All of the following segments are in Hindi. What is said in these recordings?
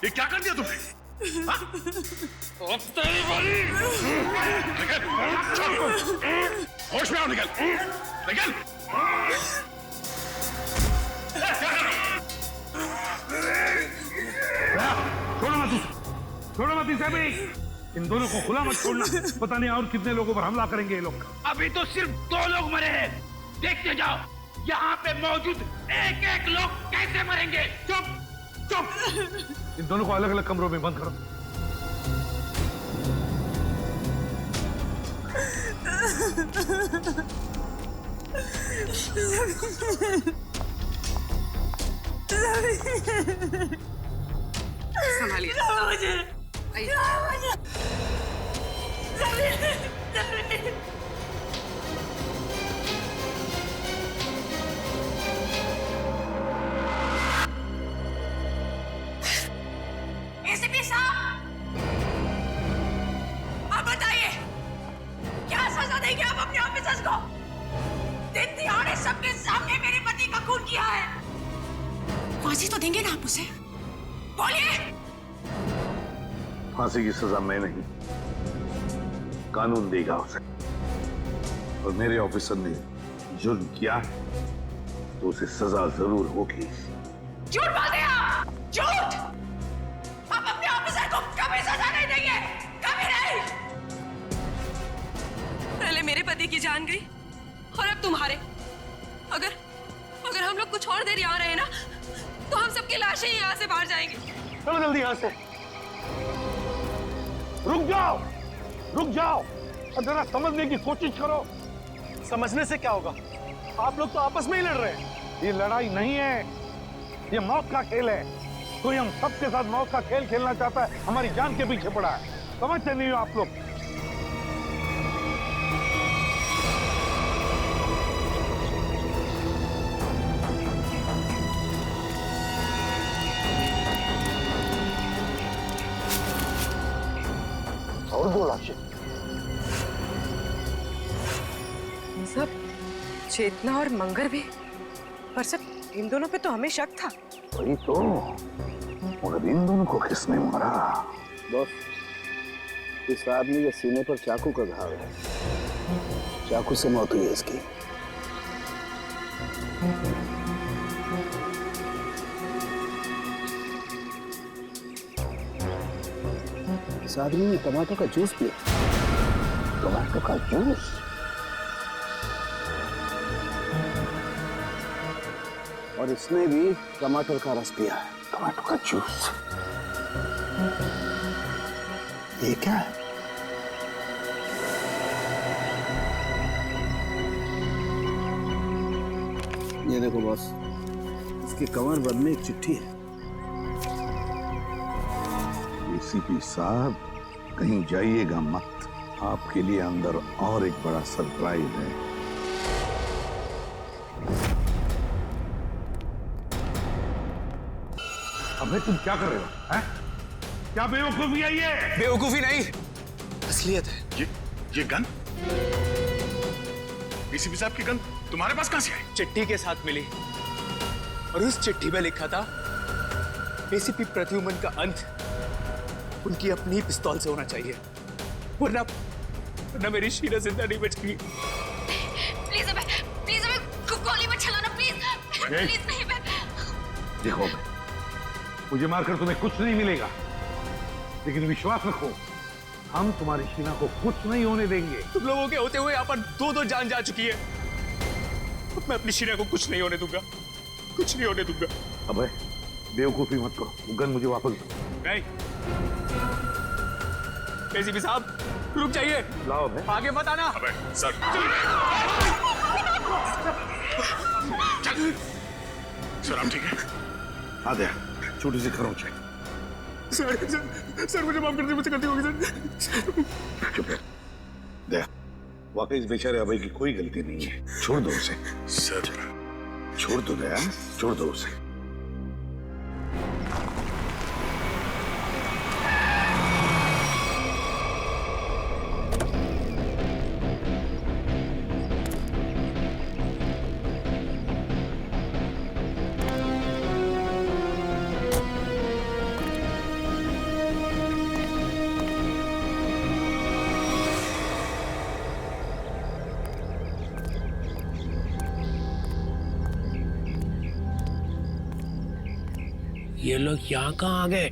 ये क्या कर दिया तुमने? तेरी वाली! निकल! होश में आओ, निकल! निकल! छोड़ो मत उसे! छोड़ो मत इसे भी! इन दोनों को खुला मत छोड़ना। पता नहीं और कितने लोगों पर हमला करेंगे ये लोग। अभी तो सिर्फ 2 लोग मरे हैं। देखते जाओ यहाँ पे मौजूद एक-एक लोग कैसे मरेंगे। चुप! चुप! इन दोनों को अलग अलग कमरों में बंद करो। संभालिए। एसीपी साहब, आप बताइए क्या सजा देंगे आप अपने ऑफिसर्स को? दिन दिहाड़े सबके सामने मेरे पति का खून किया है। फांसी तो देंगे ना आप उसे? बोलिए। फांसी की सजा मैं नहीं, कानून देगा उसे। और मेरे ऑफिसर ने जुर्म किया तो उसे सजा जरूर होगी। झूठ बोलते हैं आप, झूठ! आप अपने ऑफिसर को कभी सजा नहीं देंगे, कभी नहीं। पहले मेरे पति की जान गई और अब तुम्हारे। अगर हम लोग कुछ और देर यहाँ रहे ना तो हम सबकी लाशें ही यहाँ से बाहर जाएंगी। चलो जल्दी यहाँ से। रुक जाओ, रुक जाओ और जरा समझने की कोशिश करो। समझने से क्या होगा? आप लोग तो आपस में ही लड़ रहे हैं। ये लड़ाई नहीं है, ये मौत का खेल है। कोई हम सबके साथ मौत का खेल खेलना चाहता है, हमारी जान के पीछे पड़ा है। समझते नहीं हो आप लोग? और 2 लाशें। सब चेतना और मंगर भी, पर सब इन दोनों पे तो हमें शक था। वही तो, मगर इन दोनों को किसने मारा? बॉस, इस आदमी के सीने पर चाकू का घाव है। चाकू से मौत हुई है इसकी। इस आदमी ने टमाटो का जूस पिया। टमाटो का जूस? और इसने भी टमाटर का रस पिया है। टमाटो का जूस? ये क्या है? ये देखो बॉस, इसके कमर बंद में एक चिट्ठी है। एसीपी साहब, कहीं जाइएगा मत। आपके लिए अंदर और एक बड़ा सरप्राइज है। अबे तुम क्या कर रहे हो? हैं? क्या बेवकूफी है ये? बेवकूफी नहीं, असलियत है। ये गन? एसीपी साहब की गन तुम्हारे पास कहां से आई? चिट्ठी के साथ मिली और उस चिट्ठी में लिखा था एसीपी प्रद्युमन का अंत उनकी अपनी पिस्तौल से होना चाहिए, वरना मेरी शीला जिंदा नहीं बचेगी। प्लीज हमें गोली मत चलाना, प्लीज प्लीज नहीं। मैं देखो, मुझे मारकर तुम्हें कुछ नहीं मिलेगा, लेकिन विश्वास रखो, हम तुम्हारी शीना को कुछ नहीं होने देंगे। तुम लोगों के होते हुए यहाँ पर 2 जान जा चुकी है। मैं अपनी शीना को कुछ नहीं होने दूंगा, कुछ नहीं होने दूंगा। अबे बेवकूफी मत करो, वो गन मुझे वापस दो। नहीं, एसीपी साहब रुक जाइए। लाओ बे। आगे मत आना। अबे सर, चल। सर आप ठीक है? आ दे, छोटी सी खरोंच है। सर मुझे माफ कर दीजिए, मुझसे गलती होगी सर। चुप है। दे, वाकई इस बेचारे अभय की कोई गलती नहीं है। छोड़ दो उसे। सर छोड़ दो दया, छोड़ दो उसे। ये लोग यहाँ कहाँ आ गए?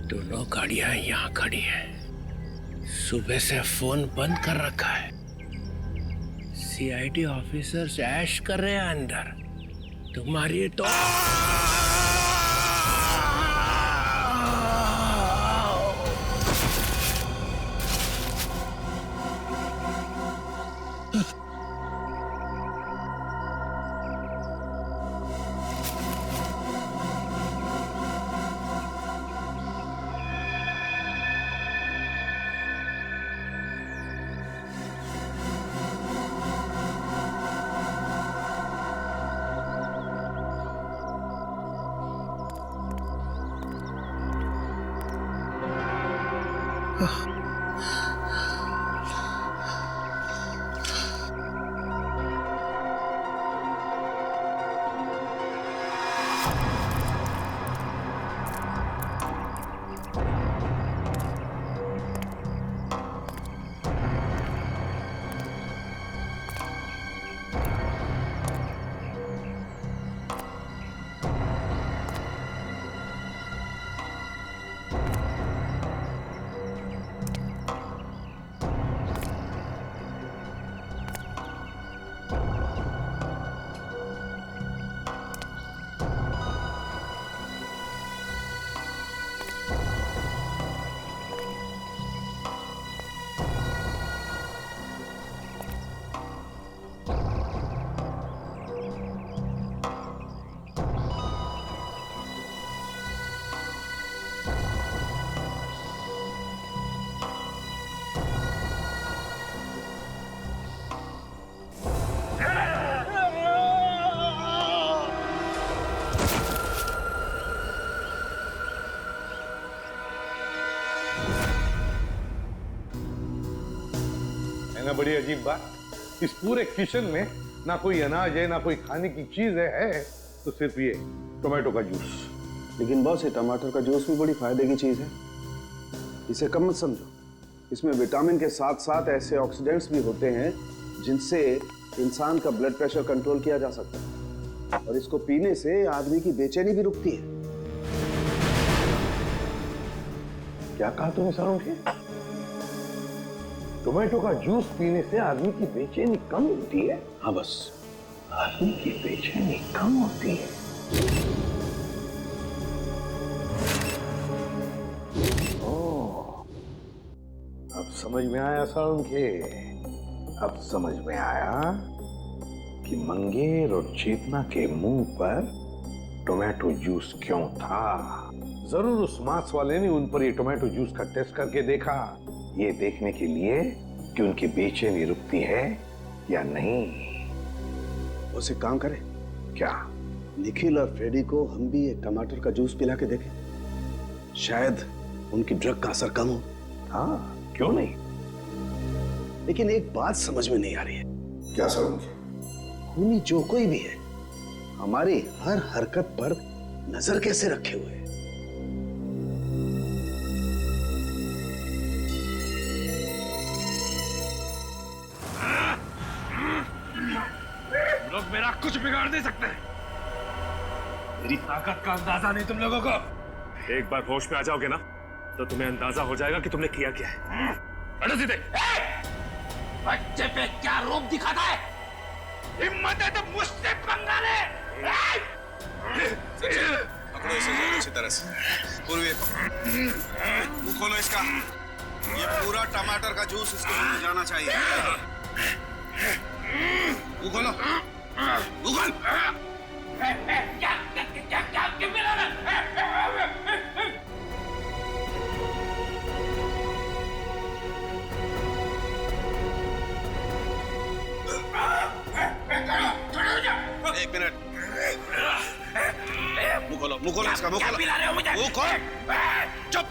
दोनों गाड़ियां यहाँ खड़ी हैं। सुबह से फोन बंद कर रखा है। सीआईडी ऑफिसर्स ऐश कर रहे हैं अंदर। तुम्हारी तो ना बड़ी अजीब बात, इस पूरे किचन में ना कोई अनाज है ना कोई खाने की चीज है तो सिर्फ ये टोमेटो का जूस। लेकिन बॉस, ये टमाटर का जूस भी बड़ी फायदे की चीज है, इसे कम मत समझो। इसमें विटामिन के साथ साथ ऐसे ऑक्सीडेंट्स भी होते हैं जिनसे इंसान का ब्लड प्रेशर कंट्रोल किया जा सकता है, और इसको पीने से आदमी की बेचैनी भी रुकती है। क्या कहा तुमने सारुंखे? टोमेटो का जूस पीने से आदमी की बेचैनी कम होती है? हाँ बस, आदमी की बेचैनी कम होती है। ओह, अब समझ में आया सारुंखे, अब समझ में आया कि मंगेर और चेतना के मुंह पर टोमेटो जूस क्यों था। जरूर उस मांस वाले ने उन पर ये टोमेटो जूस का टेस्ट करके देखा, ये देखने के लिए कि उनकी बेचैनी रुकती है या नहीं। उसे काम करें क्या? निखिल और फ्रेडी को हम भी एक टमाटर का जूस पिला के देखें, शायद उनकी ड्रग का असर कम हो। हाँ, क्यों नहीं। लेकिन एक बात समझ में नहीं आ रही है। क्या समझे? खूनी जो कोई भी है, हमारी हर हरकत पर नजर कैसे रखे हुए है? लोग मेरा कुछ बिगाड़ नहीं सकते। मेरी ताकत का अंदाजा नहीं तुम लोगों को। एक बार होश में आ जाओगे ना तो तुम्हें अंदाजा हो जाएगा कि तुमने किया क्या है। बैठो सीधे। बच्चे पे क्या रूप दिखाता है? हिम्मत है तो मुझसे पंगा ले। पकड़ो इसे अच्छी तरह से। पूर्वी मुंह खोलो इसका। ये पूरा टमाटर का जूस इसको मिल जाना चाहिए। मुंह खोलो। मुंह खोल। क्या मिला ना? एक मिनट। मुंह खोलो इसका। मुंह खोलो। मुंह खोल। चुप।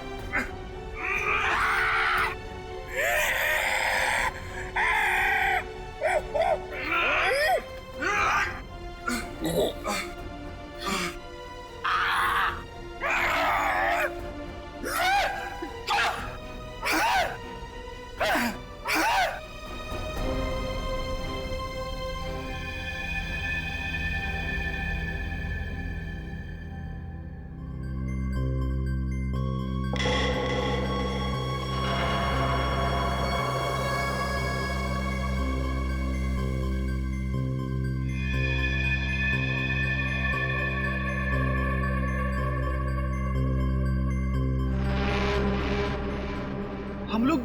लोग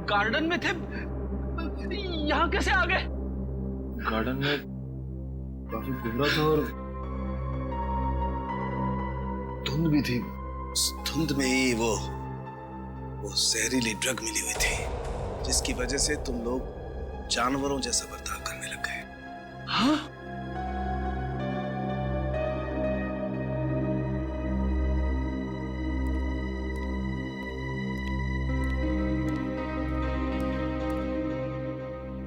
गार्डन में थे, यहाँ कैसे आ गए? गार्डन में काफी कोहरा था और धुंध भी थी। धुंध में ही वो जहरीली ड्रग मिली हुई थी, जिसकी वजह से तुम लोग जानवरों जैसा बर्ताव करने लग गए। हाँ?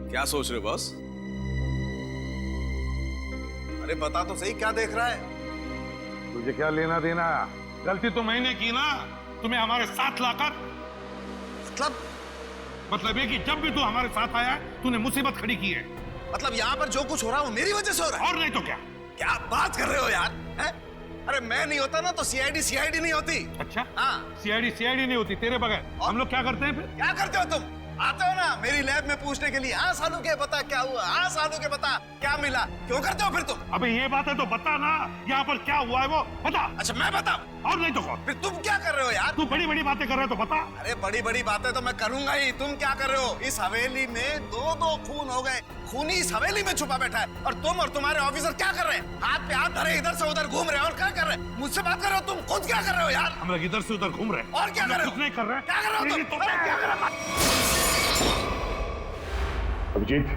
क्या सोच रहे हो बॉस? अरे बता तो सही, क्या देख रहा है? तुझे क्या लेना देना? गलती तो मैंने की ना, तुम्हें हमारे साथ लाकर। मतलब ये कि जब भी तू हमारे साथ आया है, तूने मुसीबत खड़ी की है। मतलब यहाँ पर जो कुछ हो रहा है वो मेरी वजह से हो रहा है? और नहीं तो क्या? क्या बात कर रहे हो यार? है? अरे मैं नहीं होता ना तो सीआईडी नहीं होती। अच्छा? हाँ। सीआईडी नहीं होती तेरे बगैर। हम लोग क्या करते हैं फिर? क्या करते हो तुम? आते हो ना मेरी लैब में पूछने के लिए, हाँ सालू के बता क्या हुआ, हाँ सालू के बता क्या मिला। क्यों करते हो फिर तुम? अबे ये बात है तो बता ना, यहाँ पर क्या हुआ है वो बता। अच्छा मैं बताऊं? और नहीं तो कौन? फिर तुम क्या कर रहे हो यार? तू बड़ी बड़ी बातें कर रहे हो तो बता। अरे बड़ी बड़ी बातें तो मैं करूंगा ही, तुम क्या कर रहे हो? इस हवेली में दो खून हो गए, खूनी इस हवेली में छुपा बैठा है, और तुम और तुम्हारे ऑफिसर क्या कर रहे हैं? हाथ पे हाथ धरे इधर से उधर घूम रहे हैं। और क्या कर रहे हैं? मुझसे बात कर रहे हो? तुम खुद क्या कर रहे हो यार? हम लोग इधर से उधर घूम रहे हैं। और क्या कर रहे हो? कुछ नहीं कर रहे हैं। क्या कर रहे हो तुम? अरे क्या कर रहे हो? अभिजीत,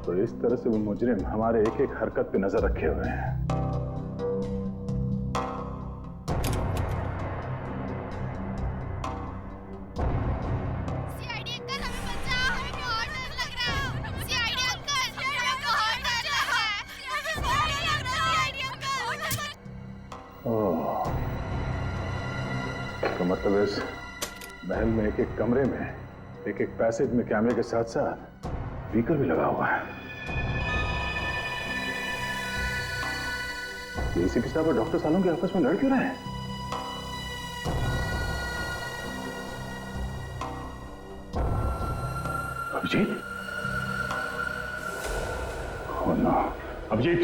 तो इस तरह से वो मुजरिम हमारे एक एक हरकत पे नजर रखे हुए हैं। सीआईडी अंकल हमें बचाओ, हमें बहुत डर लग रहा है। सीआईडी अंकल हमें बहुत डर लग रहा है। CID uncle. ओह, तो मतलब इस महल में एक एक कमरे में एक एक पैसेज में कैमरे के साथ साथ स्पीकर भी लगा हुआ है। एसीपी साहब और डॉक्टर सालों के आपस में लड़ क्यों रहे हैं? अभिजीत? Oh no, Abhijit!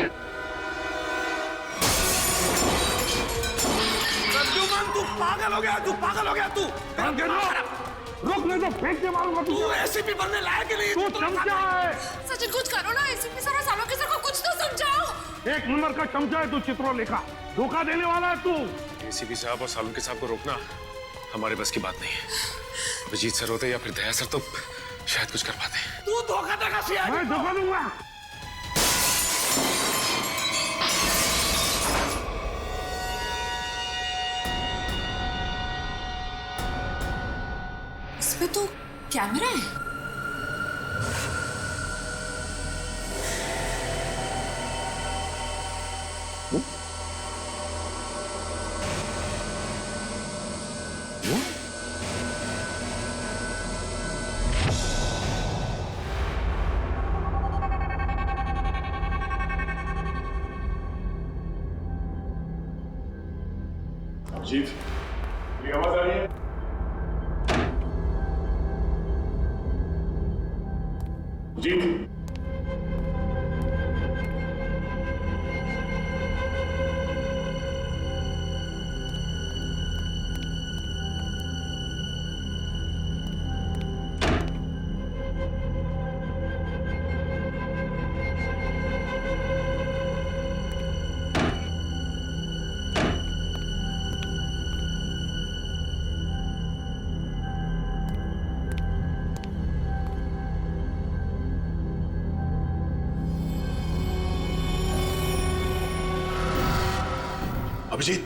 प्रद्युमन तू पागल हो गया, तू पागल हो गया, तू रुक नहीं तो फेंक के मारूंगा तुझे। तू एसीपी बनने लायक नहीं। तू चमचा है। सचिन कुछ करो ना, एसीपी सर और सालों के सर को कुछ तो समझाओ। एक नंबर का चमचा है तू, चित्रोलेखा। धोखा देने वाला है तू। एसीपी साहब और सालुंके साहब को रोकना हमारे बस की बात नहीं है। अभिजीत सर होते या फिर दया सर तो शायद कुछ कर पाते। तू धोखा देगा सीआईडी? मैं धोखा दूंगा। इसमें तो कैमरा है। अभिजीत, मेरी आवाज आ रही है? अभिजीत, अभिजीत,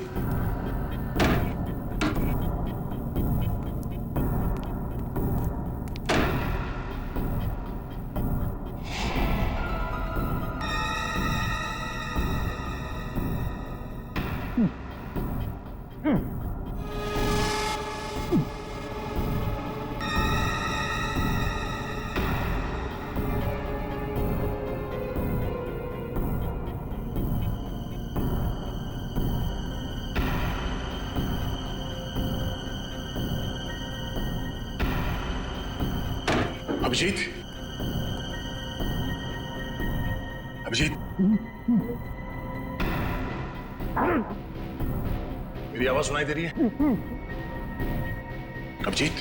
अभिजीत, अभिजीत, मेरी आवाज सुनाई दे रही है? अभिजीत,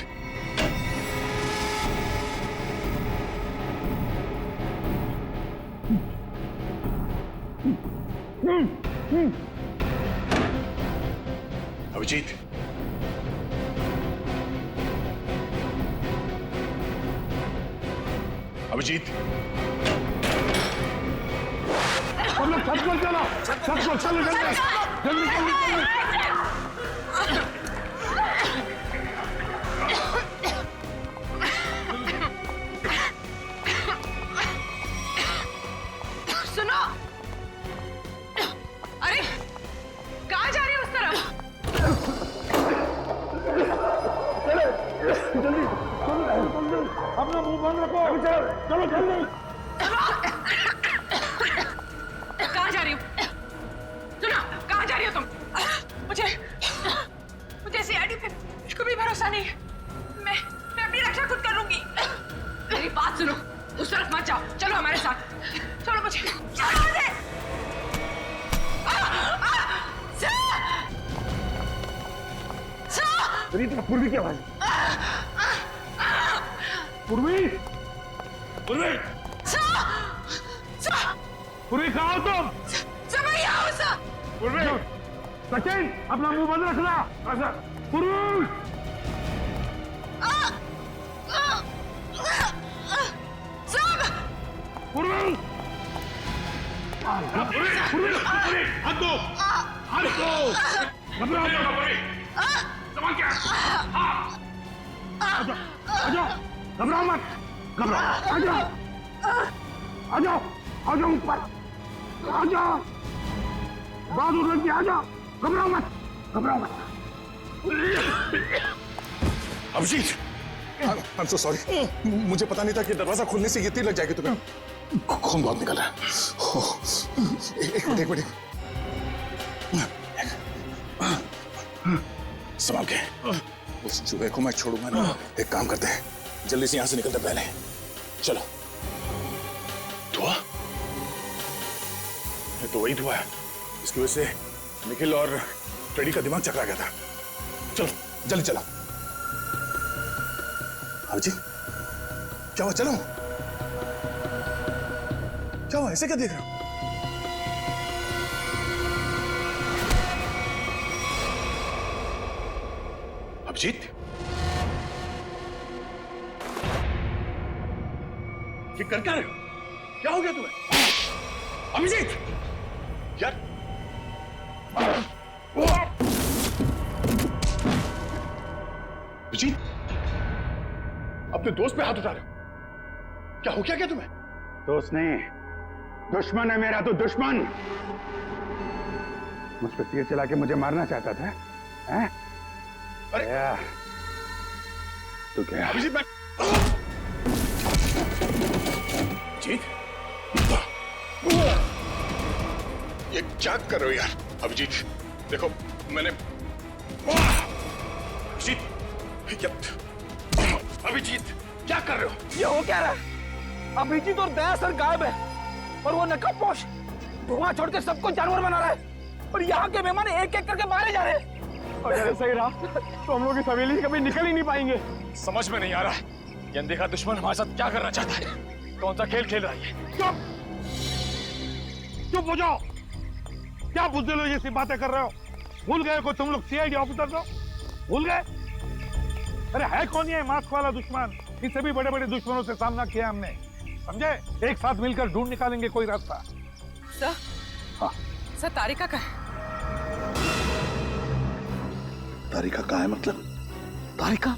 अभिजीत, अभिजीत, हम लोग छत पर चलो, छत पर चलो, जल्दी जल्दी जल्दी जल्दी। सुनो, अरे कहाँ जा रही हो उस तरफ? जल्दी अपना मुंह बंद रखो। चलो जल्दी। कहाँ जा रही हो? सुनो, कहाँ जा रही हो तुम? मुझे सीआईडी पे बिल्कुल भी भरोसा नहीं है। मैं अपनी रक्षा खुद कर लूंगी। मेरी बात सुनो, उस तरफ मत जाओ, चलो हमारे साथ। छोड़ो मुझे, छोड़ो मुझे। पूर्वी की आवाज। पूर्वी, पूर्वी, पूर्वी कहाँ हो तुम? पूर्वी, सचिन अपना मुंह बंद रखना। पूर्वी, पूर्वी, पूर्वी, हाथ दो, हाथ दो, घबराओ मत। सवाल क्या? आ जाओ, घबराओ मत, घबराओ, आ जाओ, आ जाओ, आ जाओ ऊपर, आ जाओ, बहादुर लड़की, आ जाओ, घबराओ मत, घबराओ मत। Abhijit, I'm so sorry. मुझे पता नहीं था कि दरवाजा खोलने से ये तीर लग जाएगी तुम्हें। खून बहुत निकल रहा है। एक मिनट, संभाल के। उस चूहे को मैं छोड़ूंगा ना। एक काम करते हैं, जल्दी से यहां से निकलते पहले। चलो। धुआं? ये तो वही धुआं है, इसकी वजह से निखिल और फ्रेडी का दिमाग चकरा गया था। चलो जल्दी चला। अभिजीत, क्या हुआ? चलो, क्या हुआ? ऐसे क्या देख रहे हो? अभिजीत, ये कर क्या रहे हो? क्या हो गया तुम्हें? अभिजीत, यार, अभिजीत, अपने दोस्त पे हाथ उठा रहे हो? क्या हो क्या तुम्हें? दोस्त नहीं, दुश्मन है मेरा तो दुश्मन। मुझ पर तीर चला के मुझे मारना चाहता था, हैं? अरे तो क्या? अभिजीत, मैं अभिजीत, ये क्या कर रहे हो यार? अभिजीत, देखो मैंने अभिजीत, क्या कर रहे हो? ये हो क्या रहा है? अभिजीत और दया सर गायब है और वो नकाबपोश धुआं छोड़ के सबको जानवर बना रहा है और यहाँ के मेहमान एक एक करके मारे जा रहे हैं। अगर ऐसा ही रहा तो हम लोग इस हवेली से कभी निकल ही नहीं पाएंगे। समझ में नहीं आ रहा ये अनदेखा दुश्मन हमारे साथ क्या करना चाहता है। कौन सा खेल खेल रहा है? चुप, चुप हो जाओ। क्या बुद्धि लो जैसी बातें कर रहे हो? भूल गए को तुम लोग सीआईडी ऑफिसर हो? भूल गए? अरे है कौन ये मास्क वाला दुश्मन? इससे भी बड़े बड़े दुश्मनों से सामना किया हमने, समझे? एक साथ मिलकर ढूंढ निकालेंगे कोई रास्ता। सर, हाँ सर तारिका का है। तारिका कहाँ है? मतलब तारिका?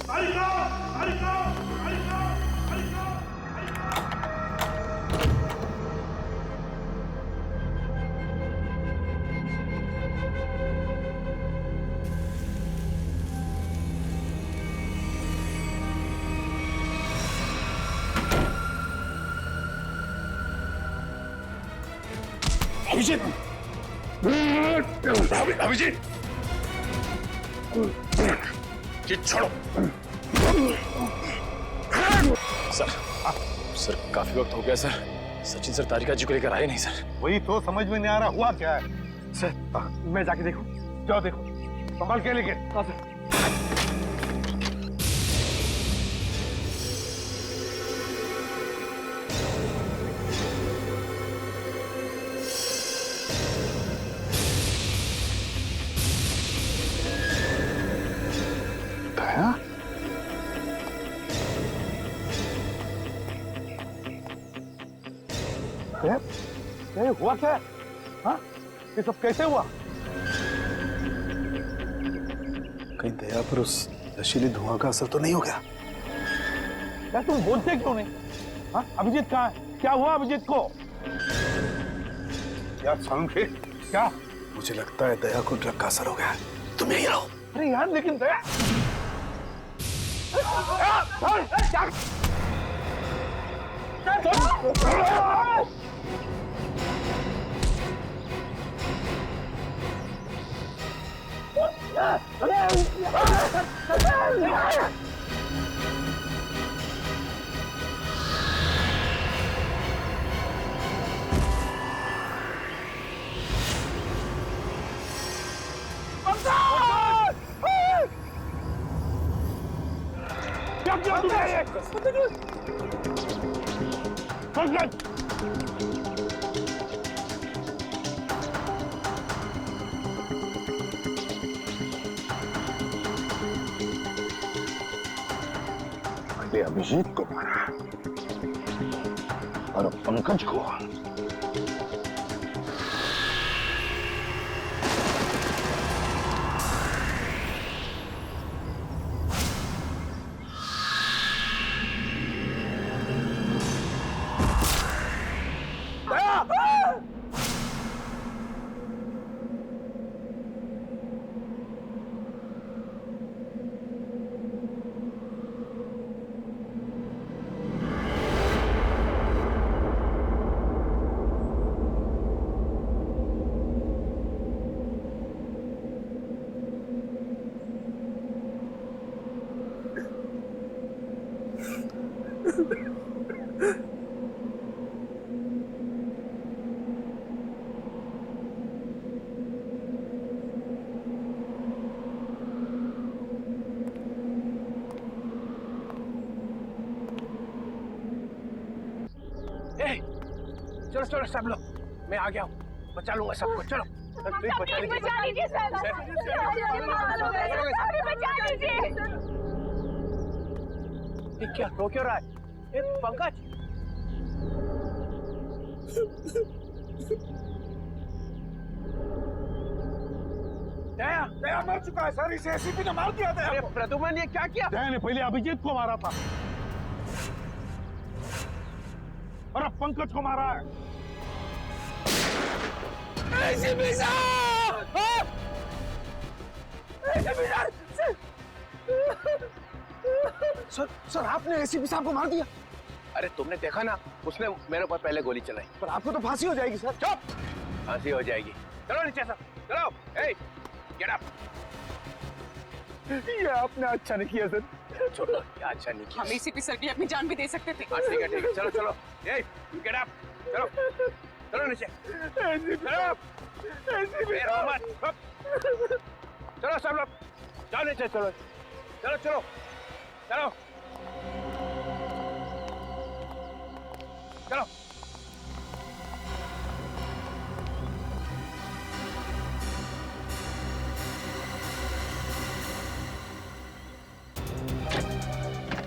तारिका, तारिका, तारिका, तारिका। अभिजीत, अभिजीत, ये छोड़ो। सर काफी वक्त हो गया सर। सचिन सर तारिका जी को लेकर आए नहीं सर। वही तो समझ में नहीं आ रहा हुआ क्या है। सर मैं जाके देखूं? जाओ देखो, संभाल के लेके। हाँ सर। दया? ये हुआ क्या है? हाँ? ये सब कैसे हुआ? कहीं दया पर उस नशीली धुआं का असर तो नहीं हो गया? यार तुम बोलते क्यों नहीं? हाँ? अभिजीत कहाँ है? क्या हुआ अभिजीत को? यार सालुंखे, क्या? मुझे लगता है दया को ड्रग का असर हो गया है। तुम यहीं रहो। अरे यार लेकिन दया क्या तू है? मैंने अभिजीत को मारा और पंकज को। चलो चलो सब लोग, मैं आ गया हूँ, बचा लूंगा सबको। चलो बचा लीजिए सर, बचा लीजिए। ये क्या रो क्यों रहा है? ये पंकज, दया दया मर चुका है सर, इसे एसीपी ने मार दिया। दया प्रद्युमन ये क्या किया? दया ने पहले अभिजीत को मारा था और अब पंकज को मारा है। एसीपी साहब! सर आपने एसीपी साहब को मार दिया? अरे तुमने देखा ना, उसने मेरे ऊपर पहले गोली चलाई। पर आपको तो फांसी हो जाएगी सर। चुप, फांसी हो जाएगी। चलो नीचे सब, चलो। ए, गेट अप। ये आपने अच्छा नहीं किया सर। छोड़ो, क्या अच्छा नहीं किया। हम एसीपी सर की अपनी जान भी दे सकते थे। हाँ ठीक है, चलो चलो। ए, गेट अप, चलो चलो नीचे। चलो, चलो सब लोग, चलो नीचे, चलो चलो चलो चलो चलो।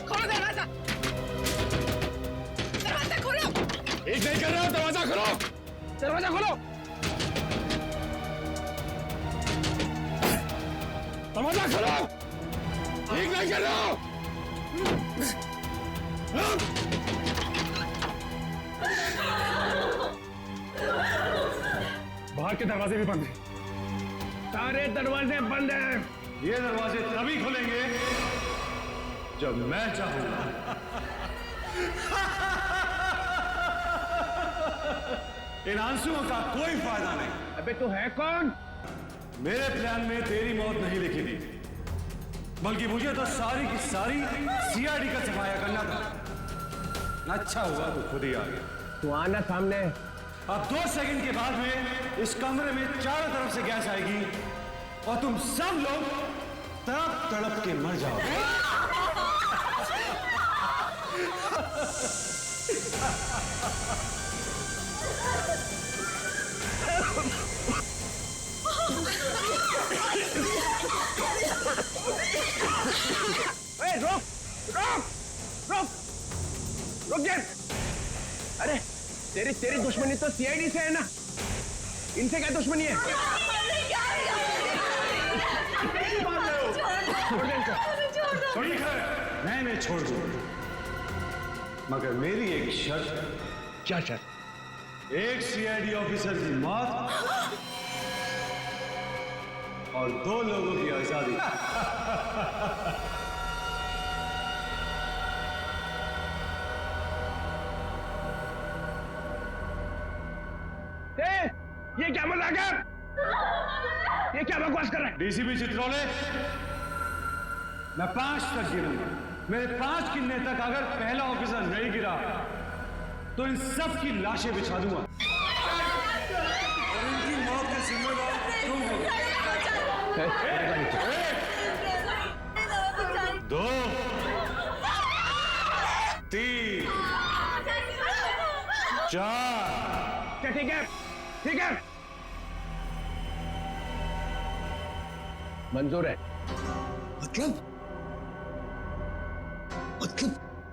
खोलो दरवाजा, दरवाजा खोलो। एक नहीं कर रहा हूँ, दरवाजा खोलो, दरवाजा खोलो, दरवाजा खोलो। एक नहीं कर रहा हूँ। बाहर के दरवाजे भी बंद हैं। सारे दरवाजे बंद हैं। ये दरवाजे तभी खुलेंगे जब मैं चाहूंगा। इन आंसुओं का कोई फायदा नहीं। अबे तू है कौन? मेरे प्लान में तेरी मौत नहीं लिखी थी, बल्कि मुझे तो सारी की सारी सीआईडी का सफाया करना था। अच्छा हुआ तू खुद ही आ गया। तू आना सामने। अब 2 सेकंड के बाद में इस कमरे में चारों तरफ से गैस आएगी और तुम सब लोग तड़प तड़प के मर जाओगे। रोक रोक रोक रुक जा। अरे तेरी दुश्मनी तो सीआईडी से है ना, इनसे क्या दुश्मनी है? मैं छोड़ दूं, मगर मेरी एक शर्त। क्या शर्त? एक सीआईडी ऑफिसर की मौत और 2 लोगों की आजादी। ये क्या मजाक है? ये क्या बकवास कर रहा है? डीसीपी चित्रोले, मैं 5 तक गिरूंगा। मेरे 5 गिनने तक अगर पहला ऑफिसर नहीं गिरा तो इन सब की लाशें बिछा दूंगा और इनकी मौत के जिम्मेदार तुम हो। 2 3 4। ठीक है ठीक है, मंजूर है। मतलब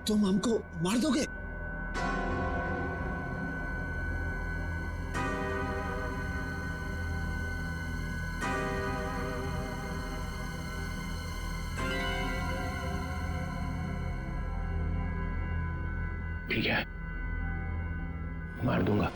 तुम हमको मार दोगे? ठीक है, मार दूंगा।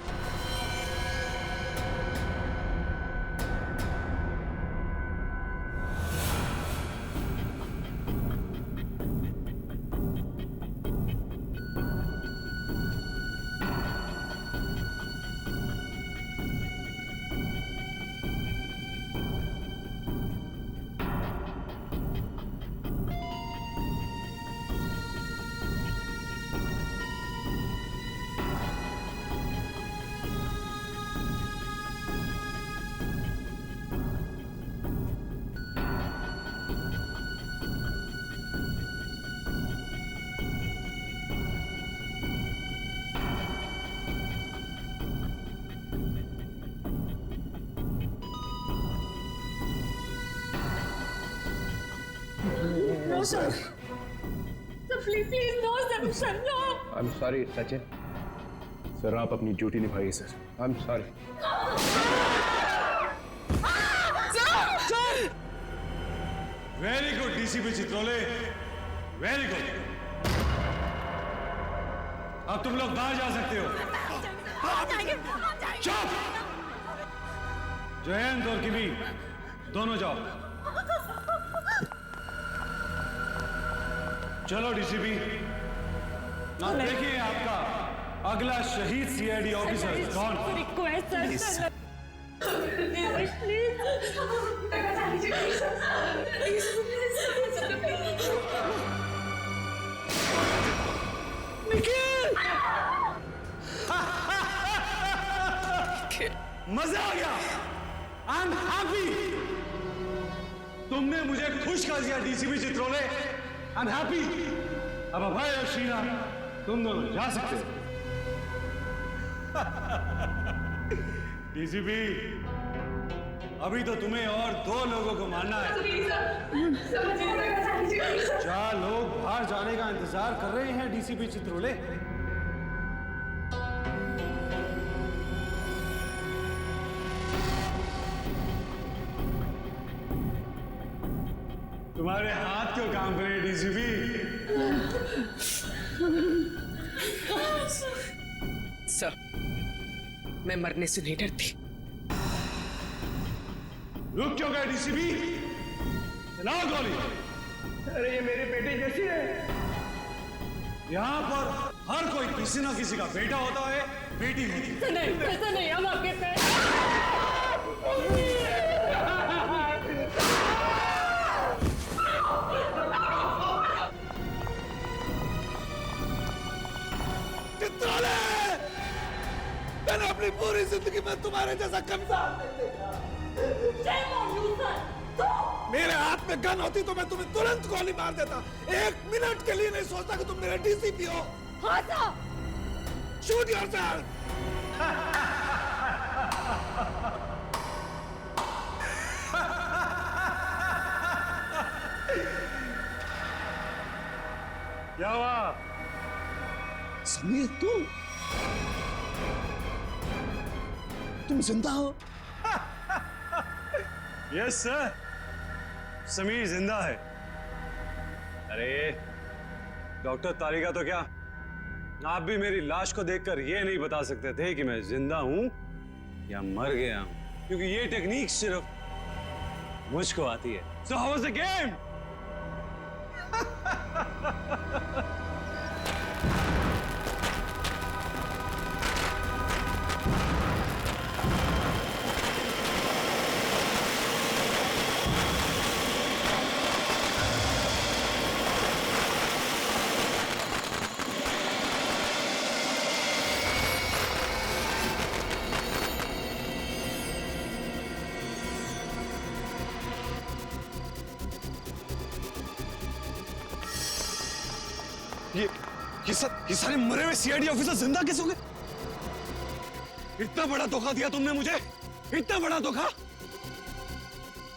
No, sir. Sir, please, no, sir, no. I'm sorry, Sachin. Sir, आप अपनी ड्यूटी निभाइए sir. I'm sorry। Very good DCP Chitrole, very good. अब तुम लोग बाहर जा सकते हो। चुप! जयंत और किमी दोनों जाओ। चलो डीसीपी, ना देखिए आपका अगला शहीद सीआईडी ऑफिसर कौन? रिक्वेस्ट सर, मजा आ गया। I am happy. तुमने मुझे खुश कर दिया DCP Chitrole. I am happy. अब अभय और शीना तुम दोनों जा सकते हो। डीसीपी, अभी तो तुम्हें और 2 लोगों को मारना है। 4 लोग बाहर जाने का इंतजार कर रहे हैं डीसीपी चित्रोले। तुम्हारे हाथ क्यों काम करे डीसीपी? सर, मैं मरने से नहीं डरती। रुक क्यों गए डीसीपी? चलाओ गोली। अरे ये मेरी बेटी जैसी है। यहाँ पर हर कोई किसी ना किसी का बेटा होता है, बेटी होती है। नहीं, ऐसा नहीं, हम आपके पैर। अपनी पूरी जिंदगी में तुम्हारे जैसा कमजार नहीं देखा। मेरे हाथ में गन होती तो मैं तुम्हें तुरंत गोली मार देता। 1 मिनट के लिए नहीं सोचता कि तुम मेरे डीसीपी हो। हाँ साहब। Shoot yourself. क्या हुआ? समीर तुम जिंदा हो? यस सर, समीर जिंदा है। अरे डॉक्टर तारिका तो क्या आप भी मेरी लाश को देखकर ये नहीं बता सकते थे कि मैं जिंदा हूं या मर गया हूं, क्योंकि ये टेक्निक सिर्फ मुझको आती है। So how was the game? ये सारे मरे हुए सीआईडी ऑफिसर जिंदा कैसे हो गए? इतना बड़ा धोखा दिया तुमने मुझे, इतना बड़ा धोखा।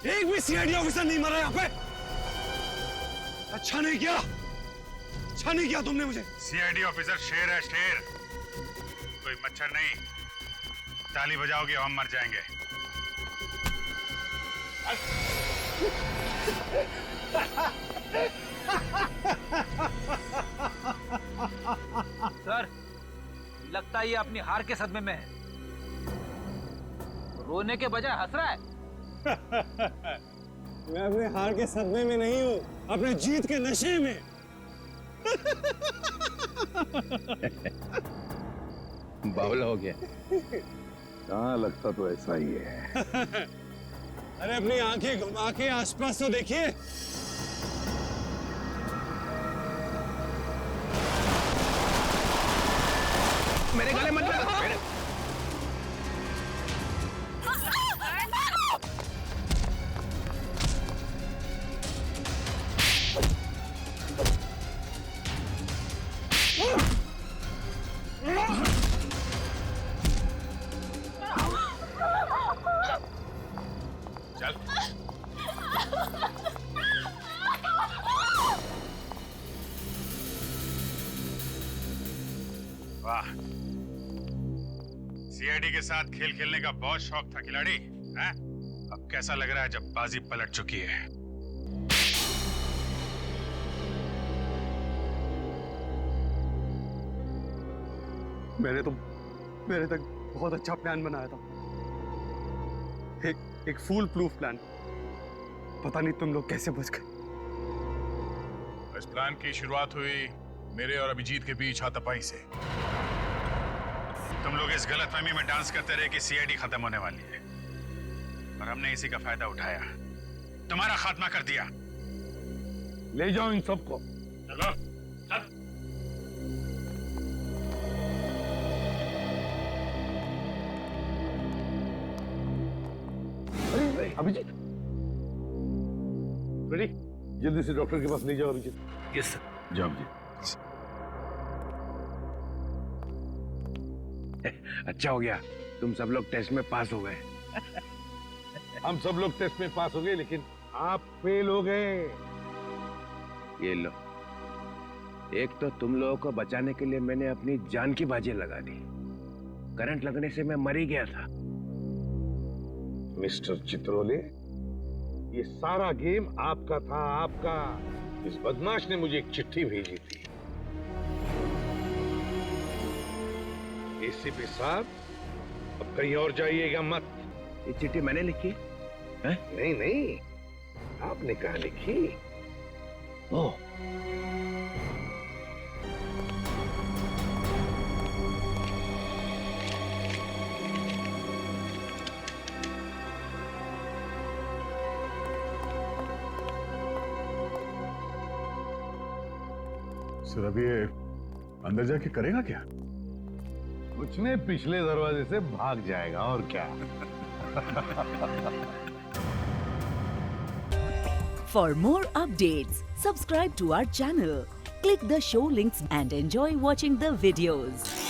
एक भी सीआईडी ऑफिसर नहीं मरा यहाँ पे। अच्छा नहीं किया, अच्छा नहीं किया तुमने मुझे। सीआईडी ऑफिसर शेर है, शेर, कोई मच्छर नहीं। ताली बजाओगे हम मर जाएंगे। सर, लगता है ये अपनी हार के सदमे में है। रोने के बजाय हंस रहा है। मैं अपने हार के सदमे में नहीं हूं, अपने जीत के नशे में। बावला हो गया। हाँ, लगता तो ऐसा ही है। अरे अपनी आंखें घुमा के आसपास तो देखिए। मेरे गले मत लगा। चल। वाह, सीआईडी के साथ खेल खेलने का बहुत शौक था खिलाड़ी, हैं? अब कैसा लग रहा है जब बाजी पलट चुकी है? मैंने तक बहुत अच्छा प्लान बनाया था, एक फूल प्रूफ प्लान। पता नहीं तुम लोग कैसे बच गए। इस प्लान की शुरुआत हुई मेरे और अभिजीत के बीच हाथापाई से। तुम लोग इस गलतफहमी में डांस करते रहे कि सीआईडी खत्म होने वाली है, और हमने इसी का फायदा उठाया, तुम्हारा खात्मा कर दिया। ले जाओ इन सबको। चलो, चल। अभिजीत, रेडी? जल्दी से डॉक्टर के पास ले जाओ अभिजीत। Yes sir. जाओ अभिजीत। अच्छा हो गया, तुम सब लोग टेस्ट में पास हो गए। हम सब लोग टेस्ट में पास हो गए, लेकिन आप फेल हो गए। ये लो, एक तो तुम लोगों को बचाने के लिए मैंने अपनी जान की बाजी लगा दी। करंट लगने से मैं मर ही गया था। मिस्टर चित्रोले, ये सारा गेम आपका था, आपका। इस बदमाश ने मुझे एक चिट्ठी भेजी थी। एसीपी साहब, अब कहीं और जाइएगा मत। ये चिट्ठी मैंने लिखी है? नहीं नहीं, आपने कहा लिखी? ओह, सर, अब ये अंदर जाके करेगा क्या? कुछ नहीं, पिछले दरवाजे से भाग जाएगा और क्या। For more updates, subscribe to our channel, click the show links and enjoy watching the videos.